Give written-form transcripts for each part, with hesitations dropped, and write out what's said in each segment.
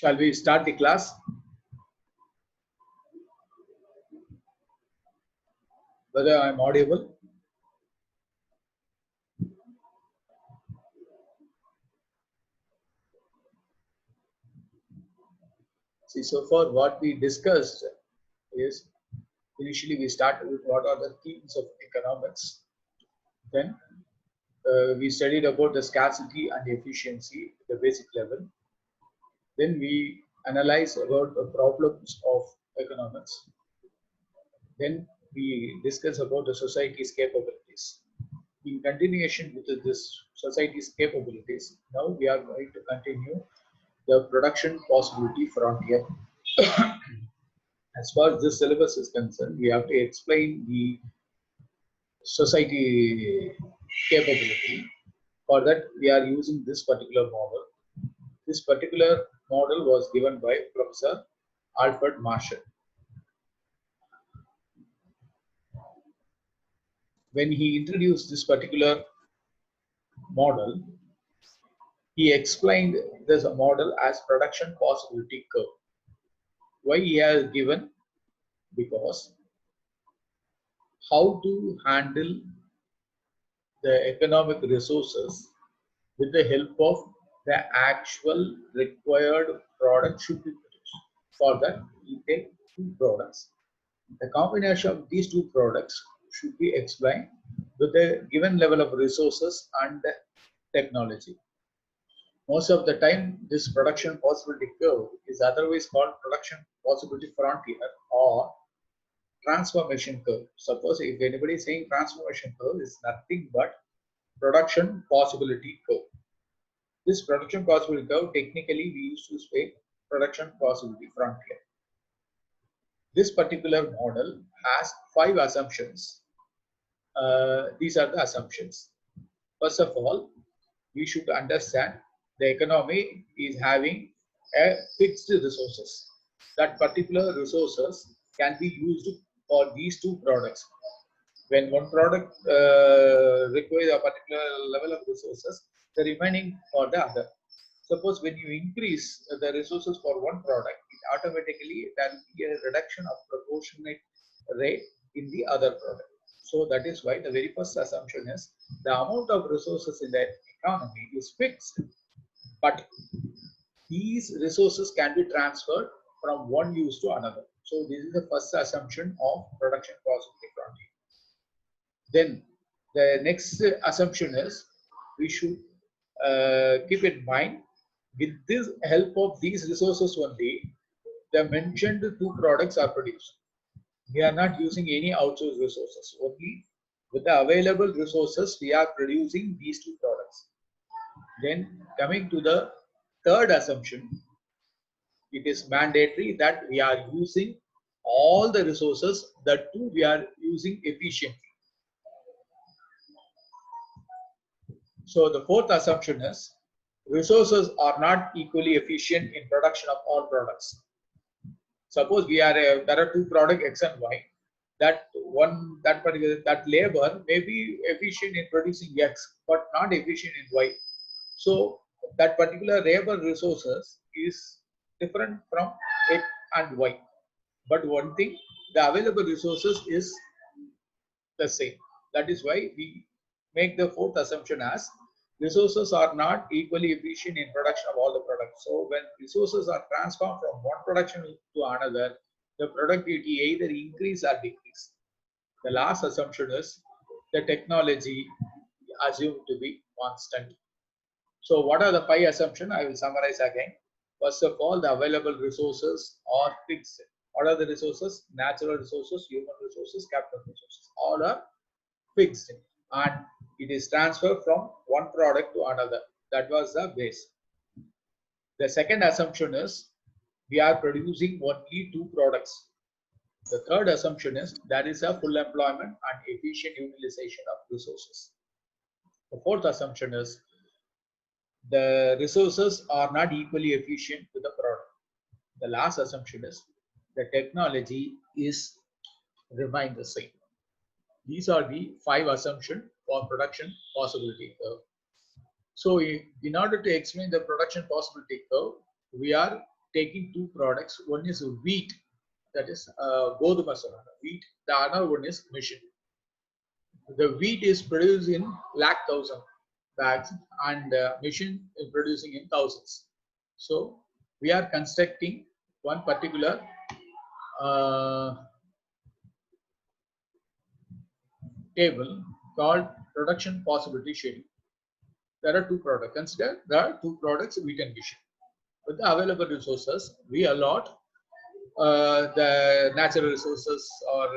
Shall we start the class? Whether I am audible? See, so far what we discussed is initially we started with what are the themes of economics. Then we studied about the scarcity and efficiency at the basic level. Then we analyzed about the problems of economics. Then we discussed about the society's capabilities. In continuation with this society's capabilities, now we are going to continue the production possibility frontier. As far as this syllabus is concerned, we have to explain the society capability. For that, we are using this particular model. This particular model was given by Professor Alfred Marshall. When he introduced this particular model, he explained this model as production possibility curve. Why he has given? Because how to handle the economic resources with the help of the actual required product should be produced. For that, we take two products. The combination of these two products should be explained with a given level of resources and technology. Most of the time, this production possibility curve is otherwise called production possibility frontier or transformation curve. Suppose if anybody is saying transformation curve is nothing but production possibility curve. This production possibility curve, technically we used to say production possibility frontier. This particular model has 5 assumptions. These are the assumptions. First of all, we should understand the economy is having a fixed resources. That particular resources can be used for these two products. When one product requires a particular level of resources, the remaining for the other. Suppose when you increase the resources for one product, it automatically there will be a reduction of proportionate rate in the other product. So that is why the very first assumption is the amount of resources in the economy is fixed, but these resources can be transferred from one use to another. So this is the first assumption of production possibility frontier. Then the next assumption is we should keep in mind with this help of these resources only, the mentioned two products are produced. We are not using any outsourced resources. Only with the available resources, we are producing these two products. Then coming to the third assumption, it is mandatory that we are using all the resources, that too we are using efficiently. So the fourth assumption is resources are not equally efficient in production of all products. Suppose there are two products X and Y. That labor may be efficient in producing X, but not efficient in Y. So that particular labor resources is different from X and Y. But one thing, the available resources is the same. That is why we make the fourth assumption as resources are not equally efficient in production of all the products. So when resources are transformed from one production to another, the productivity either increase or decrease. The last assumption is the technology assumed to be constant. So what are the 5 assumptions? I will summarize again. First of all, the available resources are fixed. What are the resources? Natural resources, human resources, capital resources. All are fixed, and it is transferred from one product to another. That was the base. The second assumption is we are producing only 2 products. The third assumption is there is a full employment and efficient utilization of resources. The fourth assumption is the resources are not equally efficient with the product. The last assumption is the technology is remain the same. These are the 5 assumptions for production possibility curve. So in order to explain the production possibility curve, we are taking two products. One is wheat, that is Goduma Savana, wheat. The other one is mission. The wheat is produced in lakh thousand bags and mission is producing in thousands. So we are constructing one particular table called production possibility schedule. There are two products. Consider there are two products, wheat and mission. With the available resources, we allot the natural resources or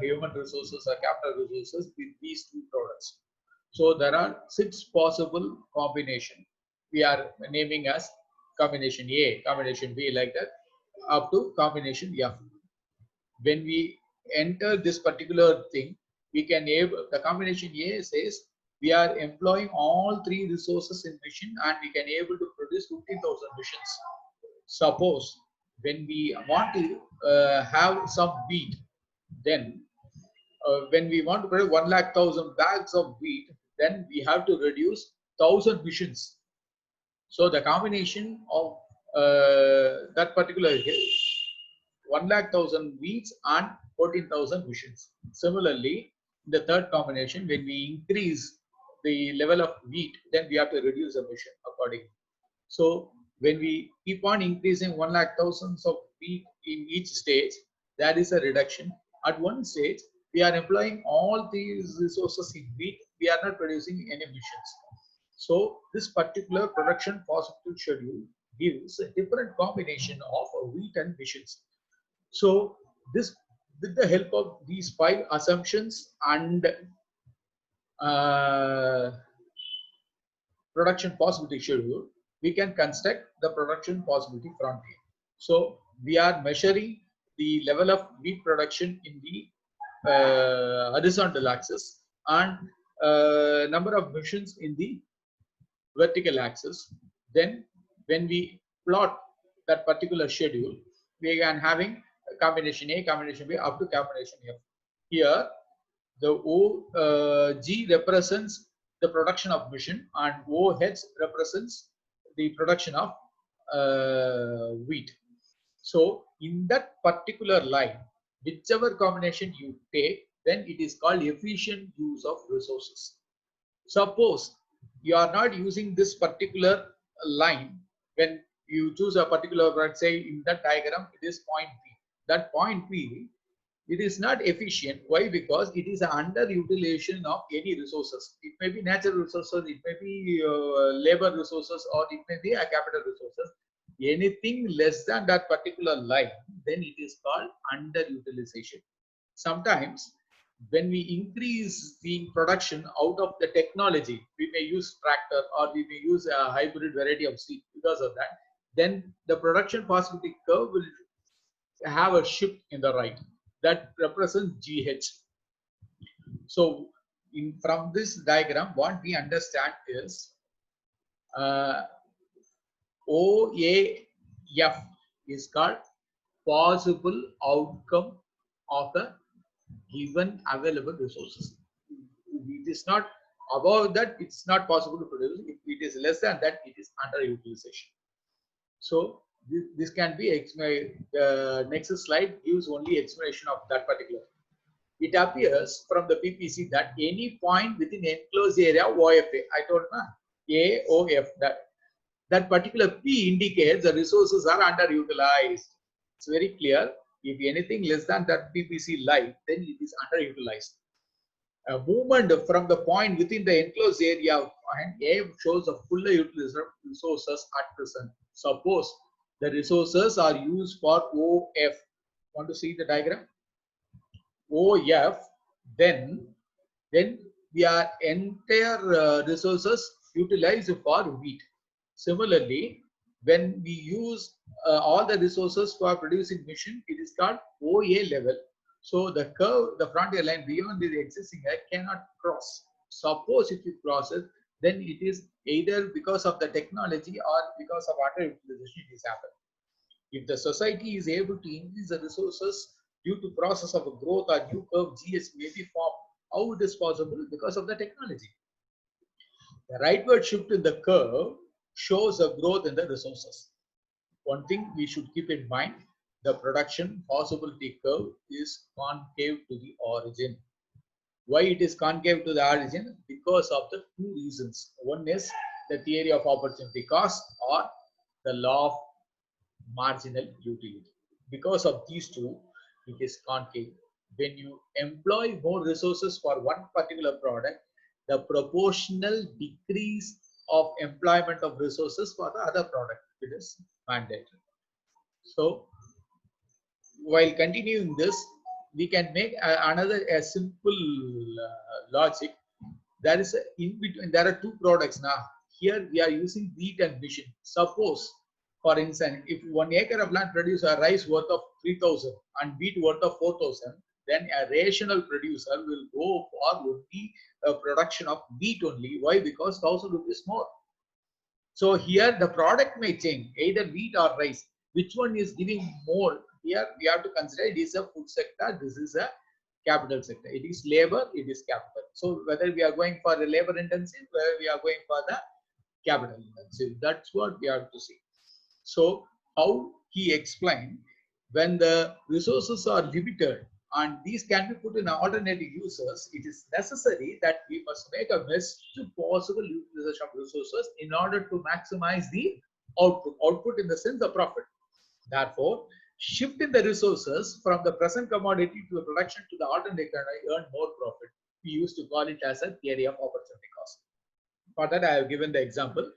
human resources or capital resources with these two products. So there are 6 possible combination. We are naming as combination A, combination B, like that, up to combination F. When we enter this particular thing, we can able, the combination A says we are employing all 3 resources in mission and we can able to produce 15,000 missions. Suppose when we want to have some wheat, then when we want to produce 1,00,000 bags of wheat, then we have to reduce 1,000 missions. So the combination of that particular 1,00,000 wheats and 14,000 missions. Similarly, the third combination, when we increase the level of wheat, then we have to reduce the mission accordingly. So when we keep on increasing 1,00,000 of wheat in each stage, there is a reduction. At one stage, we are employing all these resources in wheat. We are not producing any emissions. So this particular production possible schedule gives a different combination of wheat and emissions. So this, with the help of these 5 assumptions and production possibility schedule, we can construct the production possibility frontier. So we are measuring the level of wheat production in the horizontal axis and number of missions in the vertical axis. Then when we plot that particular schedule, we can having combination A, combination B up to combination F. Here the OG represents the production of mission and OH represents the production of wheat. So in that particular line, whichever combination you take, then it is called efficient use of resources. Suppose you are not using this particular line, when you choose a particular, let's say in that diagram, it is point P. That point P, it is not efficient. Why? Because it is an underutilization of any resources. It may be natural resources, it may be labor resources, or it may be a capital resources. Anything less than that particular line, then it is called underutilization. Sometimes when we increase the production out of the technology, we may use tractor or we may use a hybrid variety of seed. Because of that, then the production possibility curve will have a shift in the right that represents GH. So from this diagram, what we understand is OAF is called possible outcome of a given available resources. It is not above that, it's not possible to produce. If it is less than that, it is underutilization. So this can be the next slide gives only explanation of that particular. It appears from the PPC that any point within enclosed area OFA, I told you, AOF, that particular P indicates the resources are underutilized. It's very clear. If anything less than that PPC line, then it is underutilized. A movement from the point within the enclosed area and A shows a fuller utilization of resources at present. Suppose the resources are used for OF. Want to see the diagram? OF, then we are entire resources utilized for wheat. Similarly, when we use all the resources for producing mission, it is called OA level. So the curve, the frontier line beyond the existing area cannot cross. Suppose if you cross it, then it is either because of the technology or because of underutilization it is happened. If the society is able to increase the resources due to process of a growth or new curve GS may be formed. How it is possible? Because of the technology. The rightward shift in the curve shows a growth in the resources. one thing we should keep in mind, the production possibility curve is concave to the origin. Why it is concave to the origin? Because of the two reasons. One is the theory of opportunity cost or the law of marginal utility. Because of these two, it is concave. When you employ more resources for one particular product, the proportional decrease of employment of resources for the other product, it is mandatory. So while continuing this, we can make another a simple logic. There is a in between. There are two products now. Here we are using wheat and mission. Suppose, for instance, if 1 acre of land produces a rice worth of 3,000 and wheat worth of 4,000, then a rational producer will go for only a production of wheat only. Why? Because 1,000 rupees more. So here the product may change, either wheat or rice. Which one is giving more? Here we have to consider it is a food sector, this is a capital sector. It is labor, it is capital. So whether we are going for the labor intensive, whether we are going for the capital intensive, that's what we have to see. So how he explained, when the resources are limited and these can be put in alternative uses, it is necessary that we must make a best possible utilization of resources in order to maximize the output. Output in the sense of profit. Therefore, shifting the resources from the present commodity to the production to the alternative can earn more profit. We used to call it as a theory of opportunity cost. For that, I have given the example.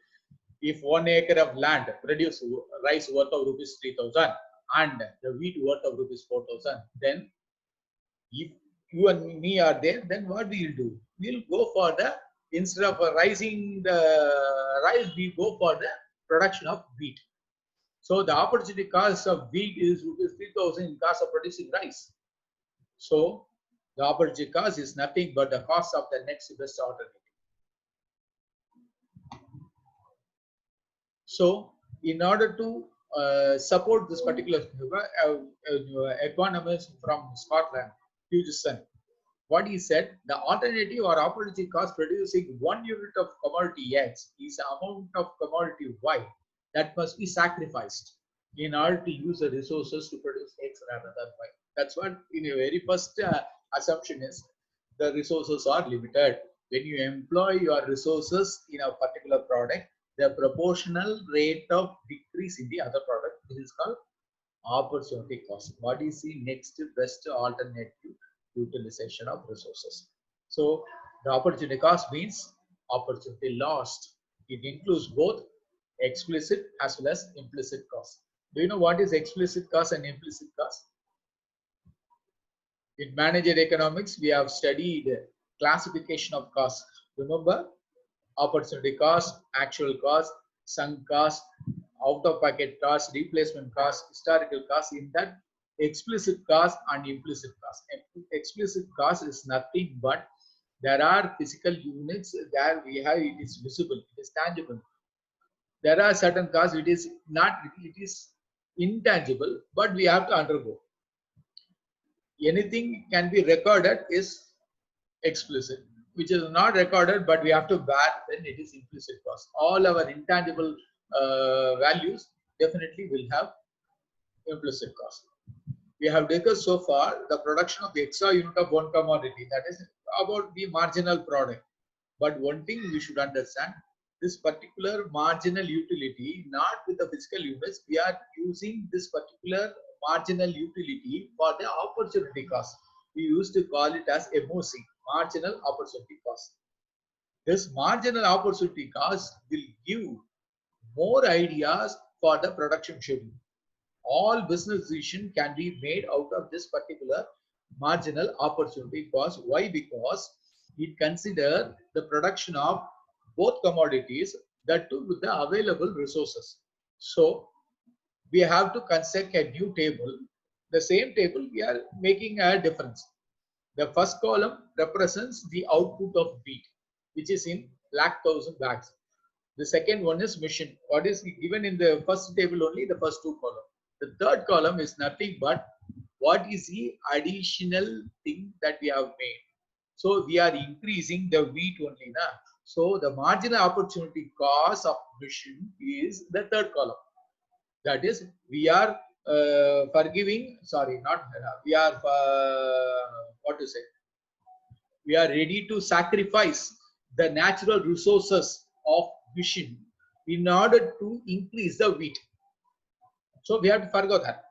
If 1 acre of land produces rice worth of rupees 3,000 and the wheat worth of rupees 4,000, then if you and me are there, then what we will do? We'll go for the, instead of rising the rice, we go for the production of wheat. So the opportunity cost of wheat is rupees 3,000 in cost of producing rice. So the opportunity cost is nothing but the cost of the next best alternative. So in order to support this particular economist from Scotland, Hugheson, what he said, the alternative or opportunity cost producing 1 unit of commodity X is the amount of commodity Y that must be sacrificed in order to use the resources to produce X rather than Y. That's what in the very first assumption is, the resources are limited. When you employ your resources in a particular product, the proportional rate of decrease in the other product, this is called opportunity cost. What is the next best alternative utilization of resources? So the opportunity cost means opportunity lost. It includes both explicit as well as implicit cost. Do you know what is explicit cost and implicit cost? In manager economics, we have studied classification of costs. Remember, opportunity cost, actual cost, sunk cost, out-of-pocket cost, replacement cost, historical cost. In that, explicit cost and implicit cost. Explicit cost is nothing but there are physical units that we have, it is visible, it is tangible. There are certain costs, it is not, it is intangible, but we have to undergo. Anything can be recorded is explicit, which is not recorded, but we have to bear, then it is implicit cost. All our intangible values definitely will have implicit cost. We have discussed so far the production of the extra unit of one commodity, that is about the marginal product. But one thing we should understand, this particular marginal utility, not with the physical units, we are using this particular marginal utility for the opportunity cost. We used to call it as MOC, marginal opportunity cost. This marginal opportunity cost will give more ideas for the production schedule. All business decision can be made out of this particular marginal opportunity cost. Why? Because it considers the production of both commodities, that too with the available resources. So we have to construct a new table. The same table we are making a difference. The first column represents the output of wheat, which is in lakh thousand bags. The second one is mission. What is given in the first table only, the first two columns. The third column is nothing but what is the additional thing that we have made. So we are increasing the wheat only. Na? So the marginal opportunity cost of mission is the third column. That is, we are forgiving, sorry, not, we are, what to say, we are ready to sacrifice the natural resources of vision in order to increase the wheat. So we have to forget that.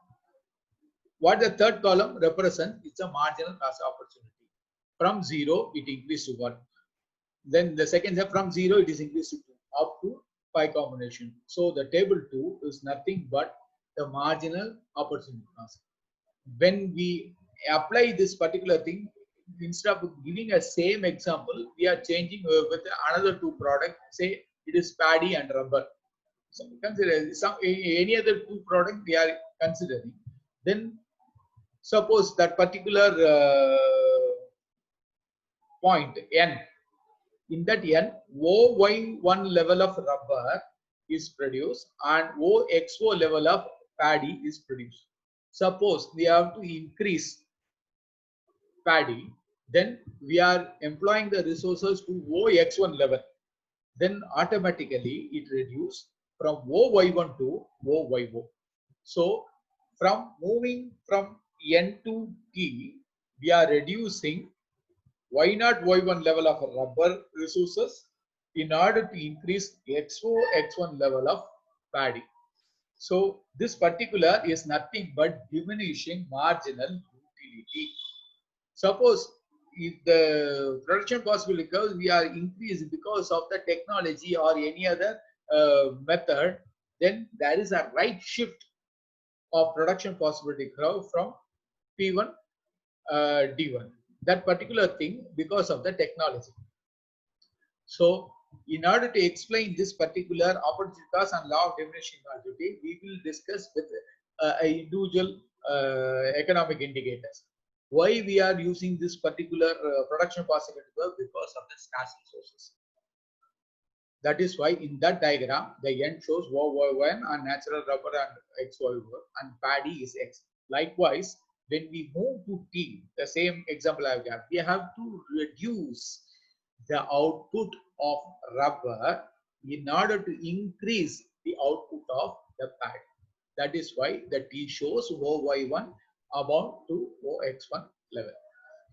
What the third column represents is a marginal cost opportunity. From 0, it increased to 1. Then the second step, from 0, it is increased to 2, up to 5 combination. So the table 2 is nothing but the marginal opportunity cost. When we apply this particular thing, instead of giving a same example, we are changing with another two products. Say it is paddy and rubber. So consider some any other two product we are considering. Then suppose that particular point n, in that n, OY1 level of rubber is produced and OXO level of paddy is produced. Suppose we have to increase paddy, then we are employing the resources to OX1 level. Then automatically it reduces from OY1 to OYO. So from moving from N to T, we are reducing Y0 Y1 level of rubber resources in order to increase XO X1 level of paddy. So this particular is nothing but diminishing marginal utility. Suppose if the production possibility curve we are increased because of the technology or any other method, then there is a right shift of production possibility curve from P1 D1. That particular thing because of the technology. So in order to explain this particular opportunity cost and law of diminishing marginality, we will discuss with individual economic indicators. Why we are using this particular production possibility curve? Because of the scarce resources. That is why in that diagram, the N shows OY1 and natural rubber and XY and paddy is X. Likewise, when we move to T, the same example I have got, we have to reduce the output of rubber in order to increase the output of the paddy. That is why the T shows OY1 about to OX1 level.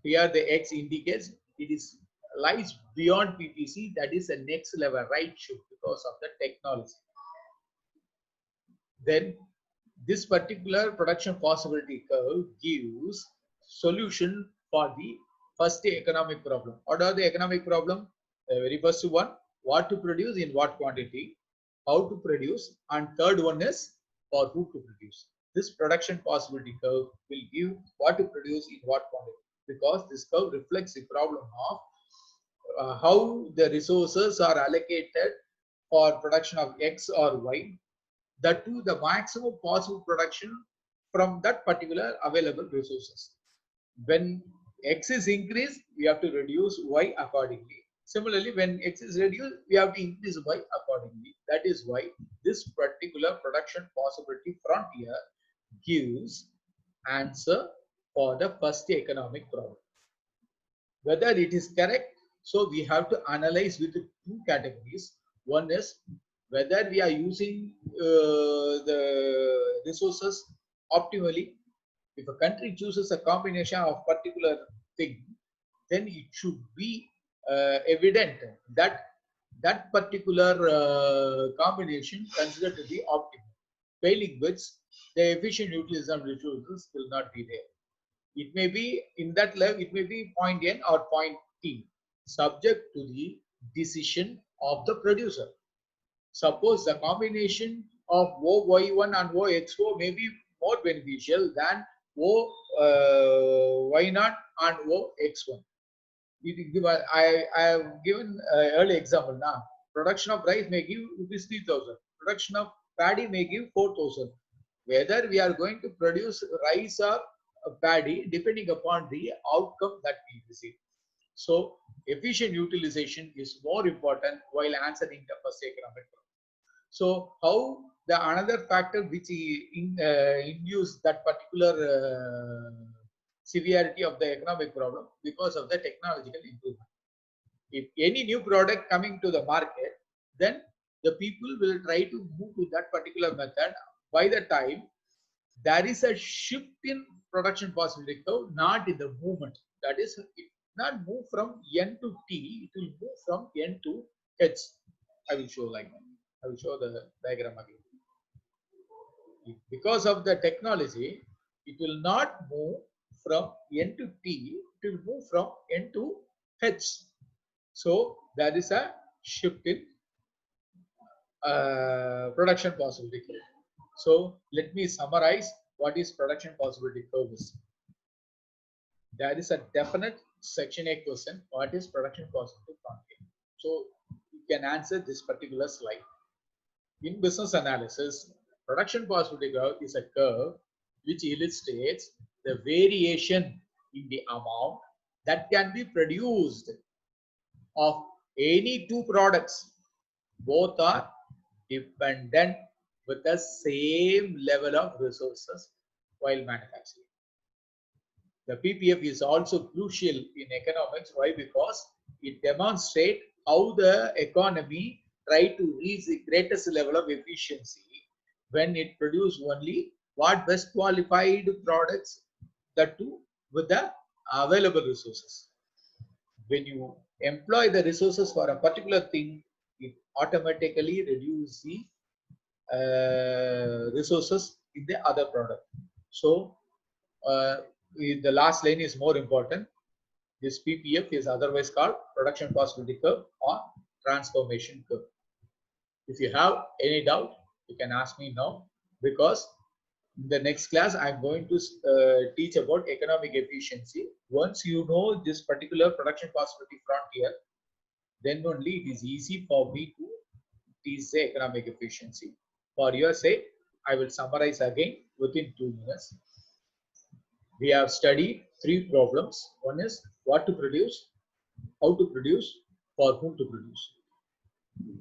Here the X indicates it is lies beyond PPC, that is the next level, right shift because of the technology. Then this particular production possibility curve gives solution for the first economic problem. What are the economic problem? The very first one, what to produce in what quantity, how to produce, and third one is for who to produce. This production possibility curve will give what to produce in what quantity, because this curve reflects the problem of how the resources are allocated for production of X or Y, that to the maximum possible production from that particular available resources. When X is increased, we have to reduce Y accordingly. Similarly, when X is reduced, we have to increase Y accordingly. That is why this particular production possibility frontier gives answer for the first economic problem. Whether it is correct, so we have to analyze with two categories. One is whether we are using the resources optimally. If a country chooses a combination of particular thing, then it should be evident that that particular combination considered to be optimal, failing which the efficient utilization of resources will not be there. It may be in that level, it may be point N or point T, subject to the decision of the producer. Suppose the combination of OY1 and OXO may be more beneficial than OY0 and OX1. I have given an early example now. Production of rice may give rupees 3,000. Production of paddy may give 4,000. Whether we are going to produce rice or paddy depending upon the outcome that we receive. So efficient utilization is more important while answering the first economic problem. So how the another factor which induced that particular severity of the economic problem because of the technological improvement. If any new product coming to the market, then the people will try to move to that particular method by the time there is a shift in production possibility curve, not in the movement. That is, it not move from N to T, it will move from N to H. I will show like that. I will show the diagram again. Because of the technology, it will not move from N to T, it will move from N to H. So there is a shift in production possibility curve. So let me summarize what is production possibility curve is. There is a definite section A question. What is production possibility frontier? So you can answer this particular slide. In business analysis, production possibility curve is a curve which illustrates the variation in the amount that can be produced of any two products. Both are dependent with the same level of resources while manufacturing. The PPF is also crucial in economics. Why? Because it demonstrates how the economy try to reach the greatest level of efficiency when it produces only what best qualified products, that too with the available resources. When you employ the resources for a particular thing, it automatically reduces the resources in the other product. So the last line is more important. This PPF is otherwise called production possibility curve or transformation curve. If you have any doubt, you can ask me now, because in the next class I'm going to teach about economic efficiency. Once you know this particular production possibility frontier, then only it is easy for me to teach the economic efficiency. For your sake, I will summarize again within 2 minutes. We have studied 3 problems. One is what to produce, how to produce, for whom to produce.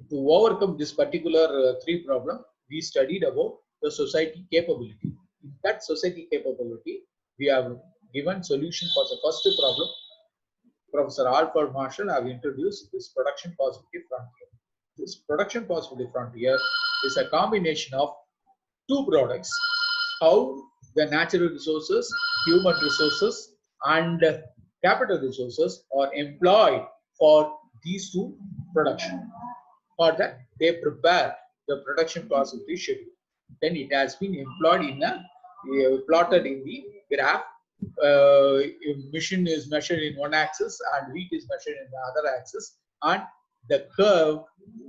To overcome this particular 3 problem, we studied about the society capability. In that society capability, we have given solution for the first problem. Professor Alfred Marshall have introduced this production possibility frontier. This production possibility frontier is a combination of 2 products. How the natural resources, human resources, and capital resources are employed for these 2 production. For that, they prepare the production possibility schedule. Then it has been employed in a plotted in the graph. Mission is measured in one axis and wheat is measured in the other axis, and the curve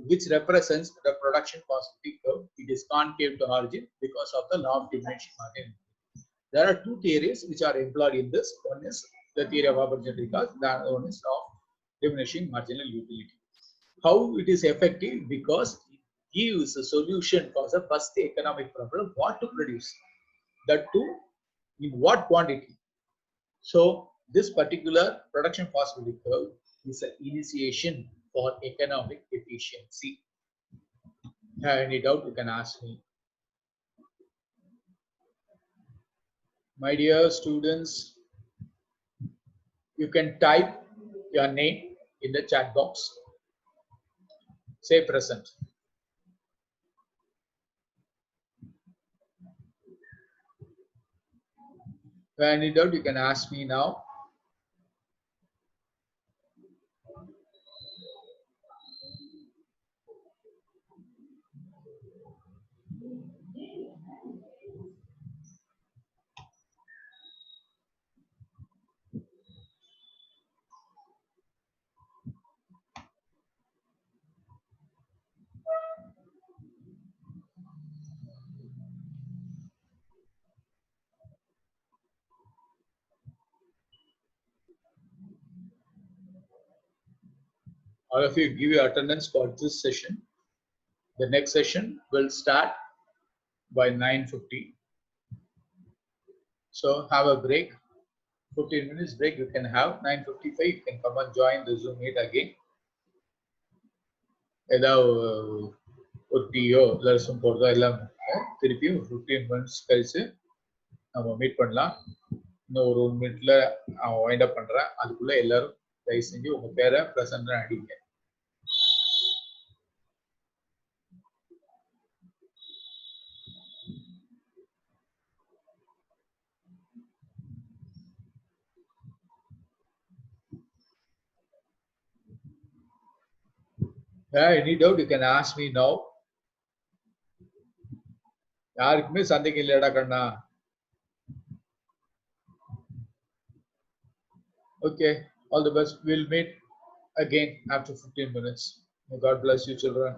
which represents the production possibility curve, it is concave to origin because of the law of diminishing marginal. There are 2 theories which are employed in this. One is the theory of opportunity cost, the other one is of diminishing marginal utility. How it is effective? Because it gives a solution for the first economic problem, what to produce, that too in what quantity. So this particular production possibility curve is an initiation for economic efficiency. Have any doubt, you can ask me. My dear students, you can type your name in the chat box. Say present. Any doubt, you can ask me now. All of you give your attendance for this session. The next session will start by 9:50. So have a break. 15 minutes break you can have. 9:55 you can come and join the Zoom meet again. ஏதாவது ஒரு டீயோ இல்லை ரசம் போடுறதோ எல்லாம் திருப்பியும் 15 minutes கழிச்சு நம்ம meet பண்ணலாம். இன்னும் ஒரு 1 minute அவன் வைண்ட் அப் பண்றேன். அதுக்குள்ள எல்லாரும் தயவு செஞ்சு உங்க பேரை பிரசன்ட் அடிங்க. Yeah, any doubt you can ask me now. யாருக்குமே சந்தேகம் இல்லடா கண்ணா. Okay, all the best. We'll meet again after 15 minutes. May God bless you, children.